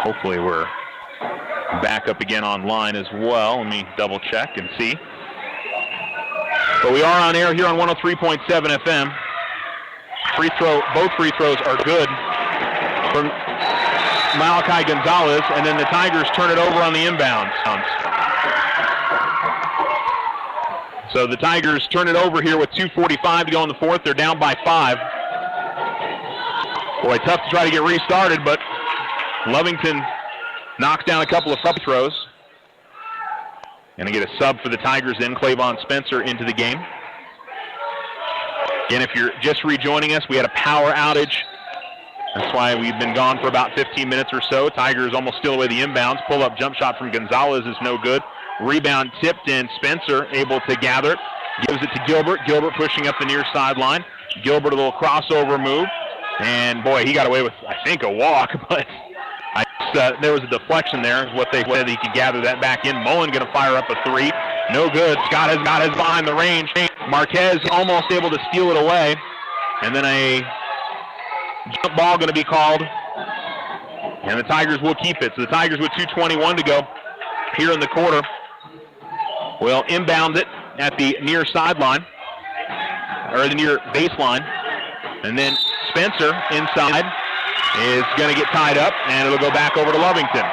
Hopefully we're back up again online as well. Let me double check and see. But we are on air here on 103.7 FM. Both free throws are good from Malachi Gonzalez, and then the Tigers turn it over on the inbounds. So the Tigers turn it over here with 2:45 to go in the fourth. They're down by 5. Boy, tough to try to get restarted, but Lovington knocks down a couple of free throws. Going to get a sub for the Tigers in, Clavon Spencer into the game. Again, if you're just rejoining us, we had a power outage. That's why we've been gone for about 15 minutes or so. Tigers almost steal away the inbounds. Pull-up jump shot from Gonzalez is no good. Rebound tipped in. Spencer able to gather it. Gives it to Gilbert. Gilbert pushing up the near sideline. Gilbert a little crossover move. And, boy, he got away with, I think, a walk. But there was a deflection there. What they said he could gather that back in. Mullen going to fire up a 3. No good. Scott has behind the range. Marquez almost able to steal it away. And then a jump ball going to be called. And the Tigers will keep it. So the Tigers with 2:21 to go here in the quarter will inbound it at the near sideline, or the near baseline. And then Spencer inside is going to get tied up, and it'll go back over to Lovington.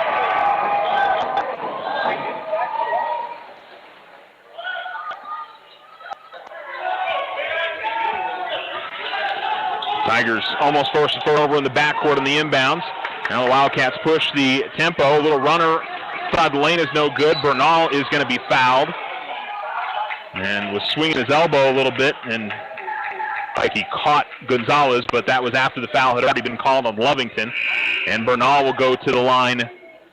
Tigers almost forced to throw over in the backcourt in the inbounds. Now the Wildcats push the tempo. A little runner inside the lane is no good. Bernal is going to be fouled. And was swinging his elbow a little bit, and like he caught Gonzalez, but that was after the foul had already been called on Lovington. And Bernal will go to the line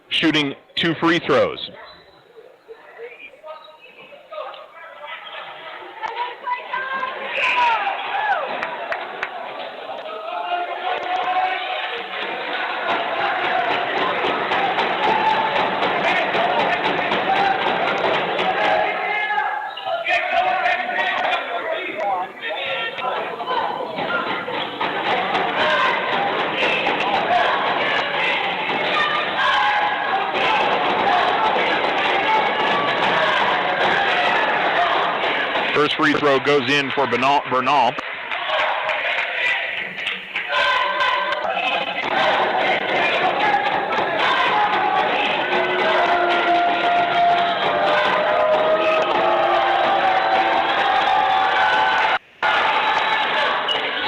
shooting 2 free throws. First free throw goes in for Bernal.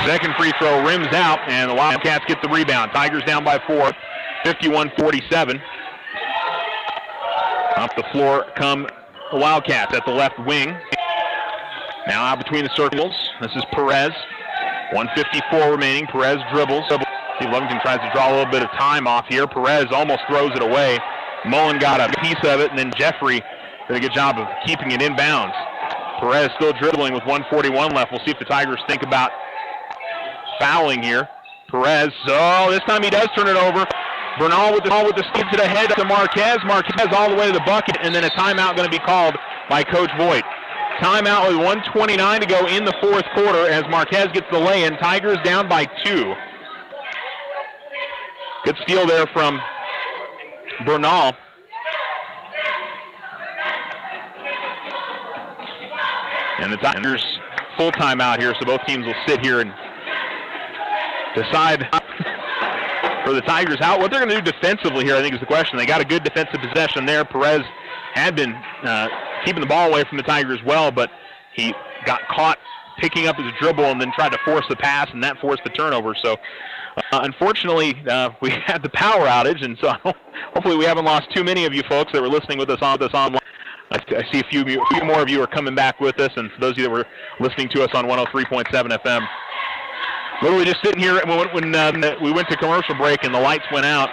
Second free throw rims out, and the Wildcats get the rebound. Tigers down by 4, 51-47. Off the floor come the Wildcats at the left wing. Now out between the circles. This is Perez. 1:54 remaining. Perez dribbles. See, Lovington tries to draw a little bit of time off here. Perez almost throws it away. Mullen got a piece of it, and then Jeffrey did a good job of keeping it in bounds. Perez still dribbling with 1:41 left. We'll see if the Tigers think about fouling here. Perez, this time he does turn it over. Bernal with the skid to the head to Marquez. Marquez all the way to the bucket, and then a timeout going to be called by Coach Voigt. Timeout with 1:29 to go in the fourth quarter as Marquez gets the lay-in. Tigers down by 2. Good steal there from Bernal. And the Tigers full timeout here, so both teams will sit here and decide for the Tigers what they're going to do defensively here, I think is the question. They got a good defensive possession there. Perez had been keeping the ball away from the Tigers well, but he got caught picking up his dribble and then tried to force the pass, and that forced the turnover. So unfortunately, we had the power outage, and so hopefully we haven't lost too many of you folks that were listening with us online. I see a few more of you are coming back with us, and for those of you that were listening to us on 103.7 FM, literally just sitting here when we went to commercial break and the lights went out,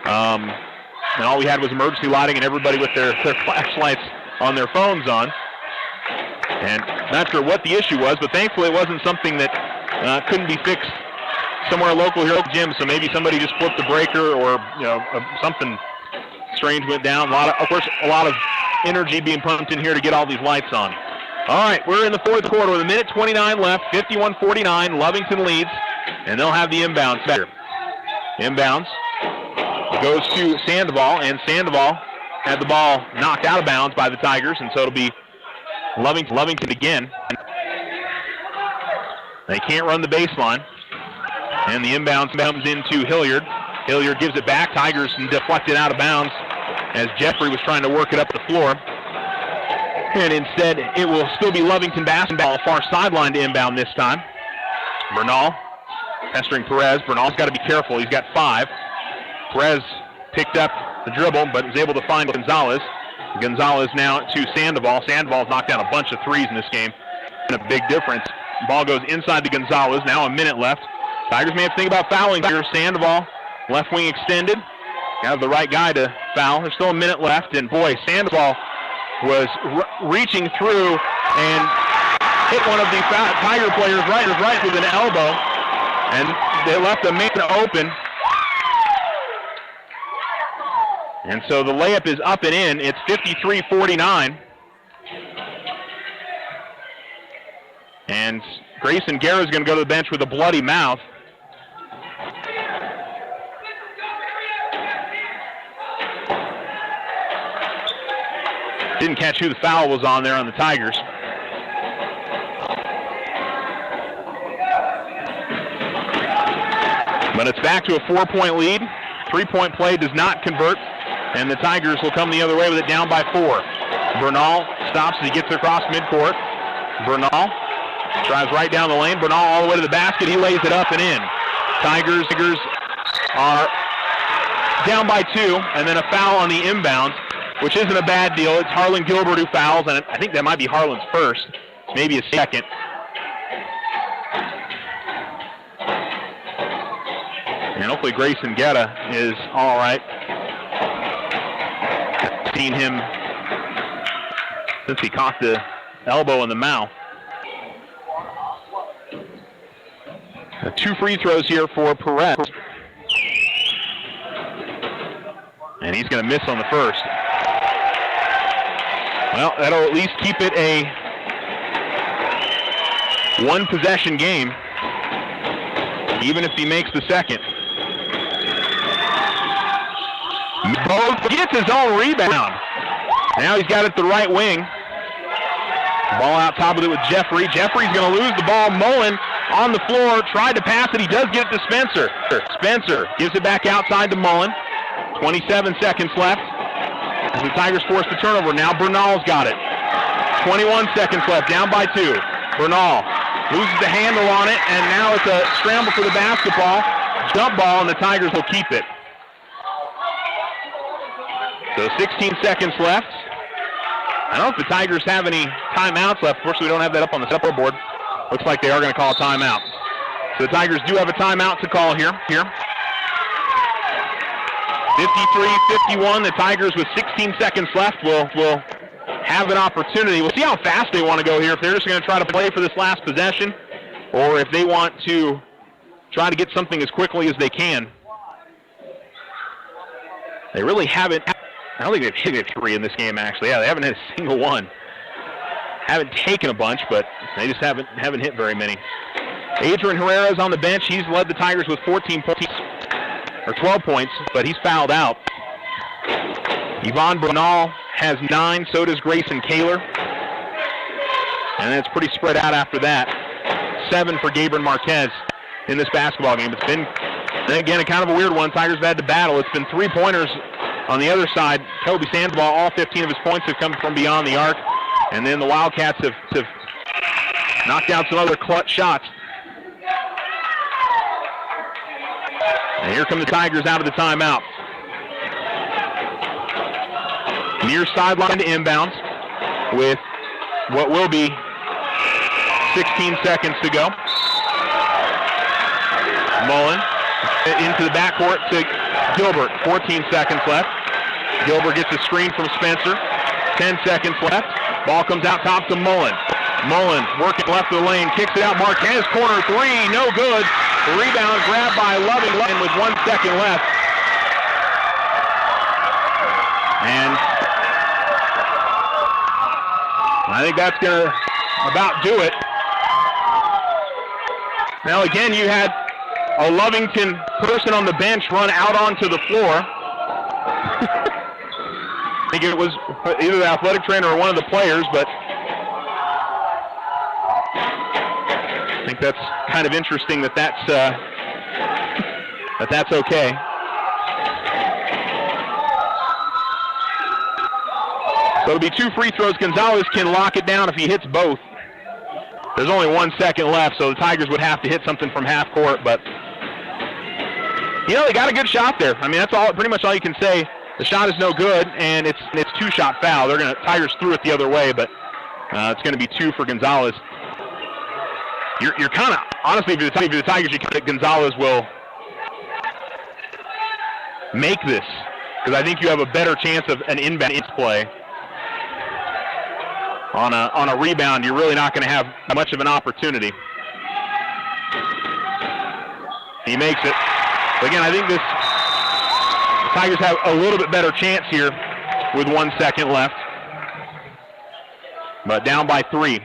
and all we had was emergency lighting and everybody with their flashlights on their phones on. And not sure what the issue was, but thankfully it wasn't something that couldn't be fixed somewhere local here at the gym. So maybe somebody just flipped the breaker, or something strange went down. A lot of energy being pumped in here to get all these lights on. All right, we're in the fourth quarter with 1:29 left, 51-49. Lovington leads, and they'll have the inbounds here. Inbounds goes to Sandoval, and Sandoval had the ball knocked out of bounds by the Tigers, and so it'll be Lovington again. They can't run the baseline, and the inbound comes into Hilliard. Hilliard gives it back. Tigers deflected out of bounds as Jeffrey was trying to work it up the floor. And instead, it will still be Lovington basketball, far sideline to inbound this time. Bernal pestering Perez. Bernal's got to be careful. He's got 5. Perez picked up the dribble, but was able to find Gonzalez. Gonzalez now to Sandoval. Sandoval's knocked down a bunch of threes in this game. And a big difference. Ball goes inside to Gonzalez. Now a minute left. Tigers may have to think about fouling here. Sandoval, left wing extended. Got the right guy to foul. There's still a minute left. And boy, Sandoval was reaching through and hit one of the Tiger players right with an elbow. And they left the man open. And so the layup is up and in. It's 53-49. And Grayson Guerra is going to go to the bench with a bloody mouth. Didn't catch who the foul was on there on the Tigers. But it's back to a 4-point lead. 3-point play does not convert, and the Tigers will come the other way with it down by 4. Bernal stops as he gets across midcourt. Bernal drives right down the lane. Bernal all the way to the basket. He lays it up and in. Tigers are down by 2, and then a foul on the inbounds, which isn't a bad deal. It's Harlan Gilbert who fouls, and I think that might be Harlan's first, maybe a second. And hopefully Grayson Guerra is all right. Seen him since he caught the elbow in the mouth. 2 free throws here for Perez. And he's going to miss on the first. Well, that'll at least keep it a 1-possession game, even if he makes the second. Both gets his own rebound. Now he's got it the right wing. Ball out top of it with Jeffrey. Jeffrey's going to lose the ball. Mullen on the floor, tried to pass it. He does get it to Spencer. Spencer gives it back outside to Mullen. 27 seconds left as the Tigers force the turnover. Now Bernal's got it. 21 seconds left, down by 2. Bernal loses the handle on it, and now it's a scramble for the basketball. Jump ball, and the Tigers will keep it. So 16 seconds left. I don't know if the Tigers have any timeouts left. Unfortunately, we don't have that up on the scoreboard. Looks like they are going to call a timeout. So the Tigers do have a timeout to call here. 53-51. The Tigers with 16 seconds left will have an opportunity. We'll see how fast they want to go here. If they're just going to try to play for this last possession, or if they want to try to get something as quickly as they can. They really haven't. I don't think they've hit a 3 in this game, actually. Yeah, they haven't hit a single one. Haven't taken a bunch, but they just haven't hit very many. Adrian Herrera's on the bench. He's led the Tigers with 14 points, or 12 points, but he's fouled out. Yvonne Bernal has 9, so does Grayson Kaler. And then it's pretty spread out after that. 7 for Gabriel Marquez in this basketball game. It's been, again, a kind of a weird one. Tigers have had to battle. It's been 3-pointers on the other side. Kobe Sandoval, all 15 of his points have come from beyond the arc. And then the Wildcats have knocked out some other clutch shots. And here come the Tigers out of the timeout. Near sideline to inbounds with what will be 16 seconds to go. Mullen into the backcourt to Gilbert. 14 seconds left. Gilbert gets a screen from Spencer. 10 seconds left. Ball comes out top to Mullen. Mullen working left of the lane, kicks it out. Marquez, corner 3, no good. The rebound grabbed by Lovington with 1 second left. And I think that's going to about do it. Now again, you had a Lovington person on the bench run out onto the floor. think it was either the athletic trainer or one of the players, but I think that's kind of interesting that's okay. So it'll be 2 free throws. Gonzalez can lock it down if he hits both. There's only 1 second left, so the Tigers would have to hit something from half court, but they got a good shot there. I mean, that's pretty much all you can say. The shot is no good, and it's 2-shot foul. Tigers threw it the other way, but it's going to be 2 for Gonzalez. You're kind of, honestly, if you're the Tigers, you think Gonzalez will make this, because I think you have a better chance of an inbound play. On a rebound, you're really not going to have much of an opportunity. He makes it. But again, I think the Tigers have a little bit better chance here with 1 second left. But down by 3.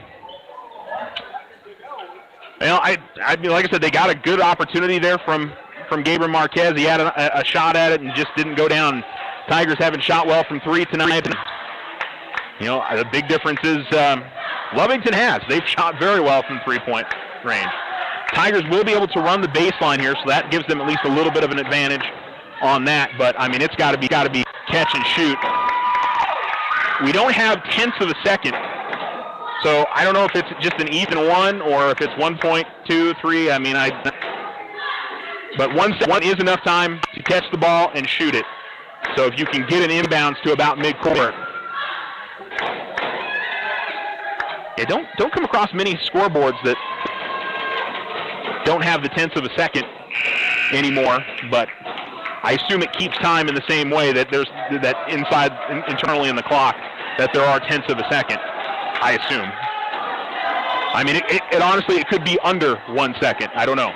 Like I said, they got a good opportunity there from Gabriel Marquez. He had a shot at it and just didn't go down. Tigers haven't shot well from 3 tonight. The big difference is Lovington has. They've shot very well from 3-point range. Tigers will be able to run the baseline here, so that gives them at least a little bit of an advantage on that. But I mean, it's got to be catch and shoot. We don't have tenths of a second, so I don't know if it's just an even one or if it's 1.2, 3. I mean, but one is enough time to catch the ball and shoot it. So if you can get an inbounds to about midcourt. Yeah, don't come across many scoreboards that don't have the tenths of a second anymore, but I assume it keeps time in the same way that there's that internally in the clock that there are tenths of a second, I assume. I mean, it honestly, it could be under 1 second. I don't know.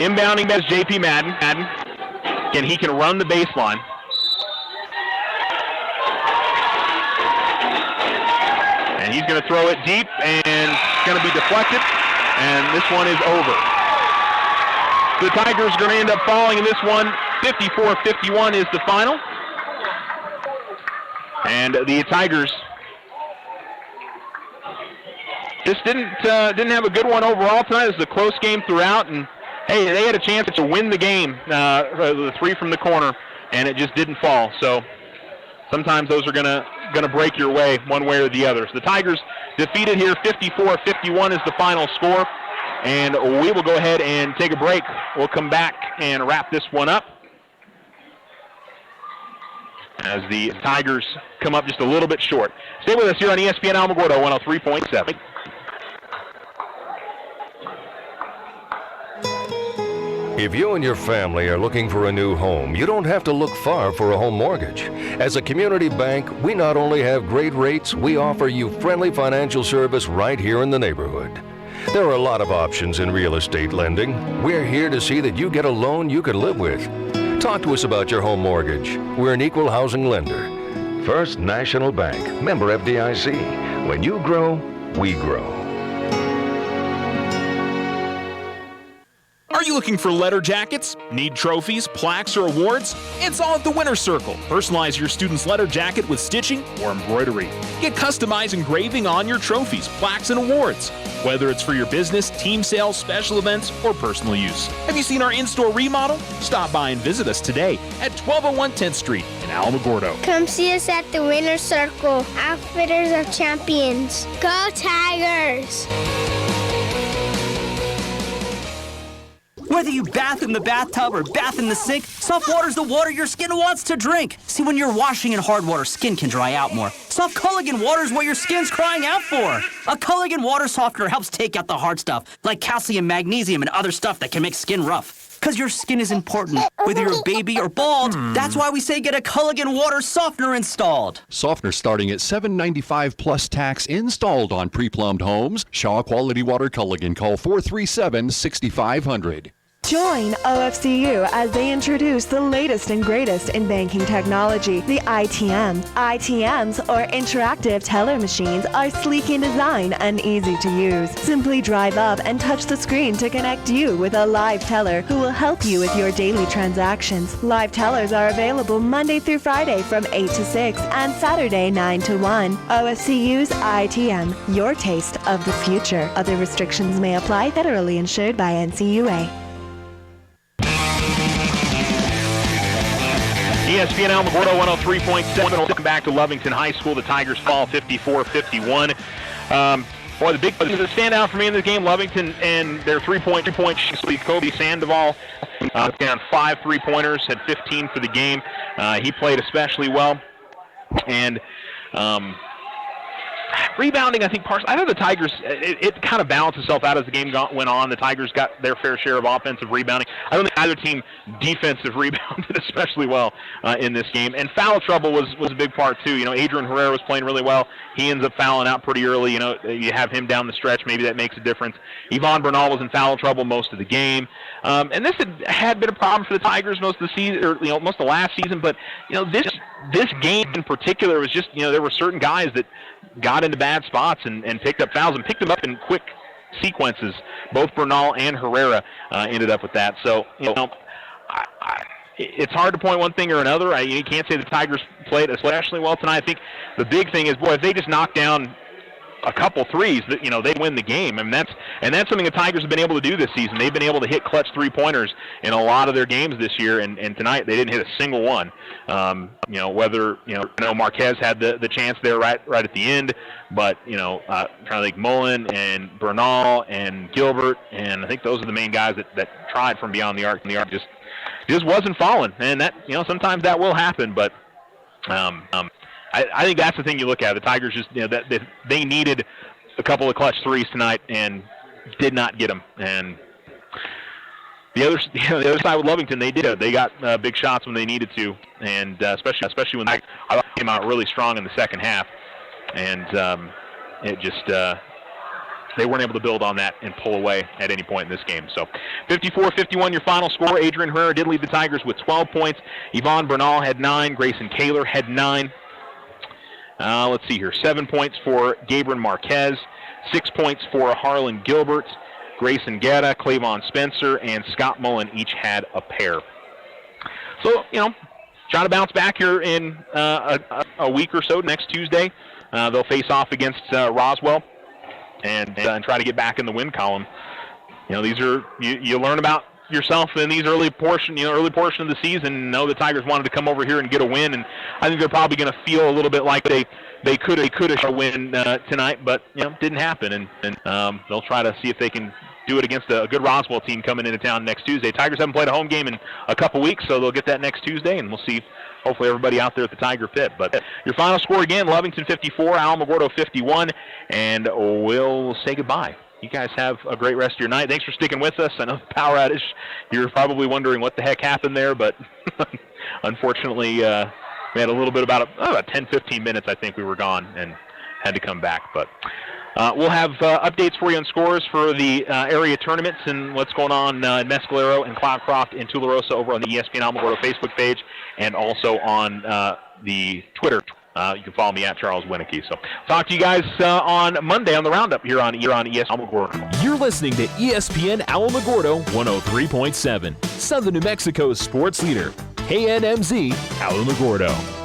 Inbounding as J.P. Madden. Again, he can run the baseline. And he's going to throw it deep, and it's going to be deflected, and this one is over. The Tigers are going to end up falling in this one. 54-51 is the final. And the Tigers just didn't have a good one overall tonight. It was a close game throughout, and hey, they had a chance to win the game, the 3 from the corner, and it just didn't fall. So sometimes those are gonna break your way one way or the other. So the Tigers defeated here. 54-51 is the final score, and we will go ahead and take a break. We'll come back and wrap this one up as the Tigers come up just a little bit short. Stay with us here on ESPN Alamogordo 103.7. If you and your family are looking for a new home, you don't have to look far for a home mortgage. As a community bank, we not only have great rates, we offer you friendly financial service right here in the neighborhood. There are a lot of options in real estate lending. We're here to see that you get a loan you can live with. Talk to us about your home mortgage. We're an equal housing lender. First National Bank, member FDIC. When you grow, we grow. Are you looking for letter jackets? Need trophies, plaques, or awards? It's all at the Winner's Circle. Personalize your student's letter jacket with stitching or embroidery. Get customized engraving on your trophies, plaques, and awards. Whether it's for your business, team sales, special events, or personal use. Have you seen our in-store remodel? Stop by and visit us today at 1201 10th Street in Alamogordo. Come see us at the Winner's Circle, Outfitters of Champions. Go Tigers! Whether you bath in the bathtub or bath in the sink, soft water's the water your skin wants to drink. See, when you're washing in hard water, skin can dry out more. Soft Culligan water's what your skin's crying out for. A Culligan water softener helps take out the hard stuff, like calcium, magnesium, and other stuff that can make skin rough. Because your skin is important, whether you're a baby or bald. That's why we say get a Culligan water softener installed. Softener starting at $7.95 plus tax, installed on pre-plumbed homes. Shaw Quality Water Culligan. Call 437-6500. Join OFCU as they introduce the latest and greatest in banking technology, the ITM. ITMs, or interactive teller machines, are sleek in design and easy to use. Simply drive up and touch the screen to connect you with a live teller who will help you with your daily transactions. Live tellers are available Monday through Friday from 8 to 6 and Saturday 9 to 1. OFCU's ITM, your taste of the future. Other restrictions may apply. Federally insured by NCUA. ESPN Alamogordo 103.7. Welcome back to Lovington High School. The Tigers fall 54-51. Boy, the big standout for me in this game, Lovington and their three-point shooter, Kobe Sandoval, down 5 3-pointers, had 15 for the game. He played especially well. And rebounding, I think, I thought the Tigers, it kind of balanced itself out as the game went on. The Tigers got their fair share of offensive rebounding. I don't think either team defensive rebounded especially well in this game. And foul trouble was a big part, too. You know, Adrian Herrera was playing really well. He ends up fouling out pretty early. You know, you have him down the stretch. Maybe that makes a difference. Yvonne Bernal was in foul trouble most of the game. And this had been a problem for the Tigers most of the season, or, you know, most of the last season. But, you know, this game in particular was just, you know, there were certain guys that got into bad spots and picked up fouls and picked them up in quick sequences. Both Bernal and Herrera ended up with that. So, you know, it's hard to point one thing or another. You can't say the Tigers played especially well tonight. I think the big thing is, boy, if they just knock down a couple threes, that, you know, they win the game. I mean, that's something the Tigers have been able to do this season. They've been able to hit clutch 3-pointers in a lot of their games this year, and tonight they didn't hit a single one. You know, whether, you know, Marquez had the chance there right at the end, but, you know, trying to think, Mullen and Bernal and Gilbert, and I think those are the main guys that tried from beyond the arc, and the arc just wasn't falling. And that, you know, sometimes that will happen, but I think that's the thing you look at. The Tigers just, you know, that they needed a couple of clutch threes tonight and did not get them. And the other side with Lovington, they did. They got big shots when they needed to, and especially when they came out really strong in the second half. And it just they weren't able to build on that and pull away at any point in this game. So 54-51 your final score. Adrian Herrera did lead the Tigers with 12 points. Yvonne Bernal had 9. Grayson Kaler had 9. Let's see here. 7 points for Gabriel Marquez. 6 points for Harlan Gilbert. Grayson Guetta, Clavon Spencer, and Scott Mullen each had a pair. So, you know, trying to bounce back here in a week or so. Next Tuesday, they'll face off against Roswell and try to get back in the win column. You know, these are you learn about yourself in these early portion of the season. Know the Tigers wanted to come over here and get a win, and I think they're probably going to feel a little bit like they could have win tonight, but, you know, didn't happen, and they'll try to see if they can do it against a good Roswell team coming into town next Tuesday. Tigers haven't played a home game in a couple weeks, so they'll get that next Tuesday, and we'll see hopefully everybody out there at the Tiger Pit. But your final score again, Lovington 54, Alamogordo 51, and we'll say goodbye. You guys have a great rest of your night. Thanks for sticking with us. I know the power outage, you're probably wondering what the heck happened there, but unfortunately we had a little bit about 10-15 minutes, I think we were gone and had to come back. But we'll have updates for you on scores for the area tournaments and what's going on in Mescalero and Cloudcroft and Tularosa over on the ESPN Alamogordo Facebook page, and also on the Twitter. You can follow me at Charles Winicky. So talk to you guys on Monday on the Roundup here on ESPN Alamogordo. You're listening to ESPN Alamogordo 103.7, Southern New Mexico's sports leader, KNMZ Alamogordo.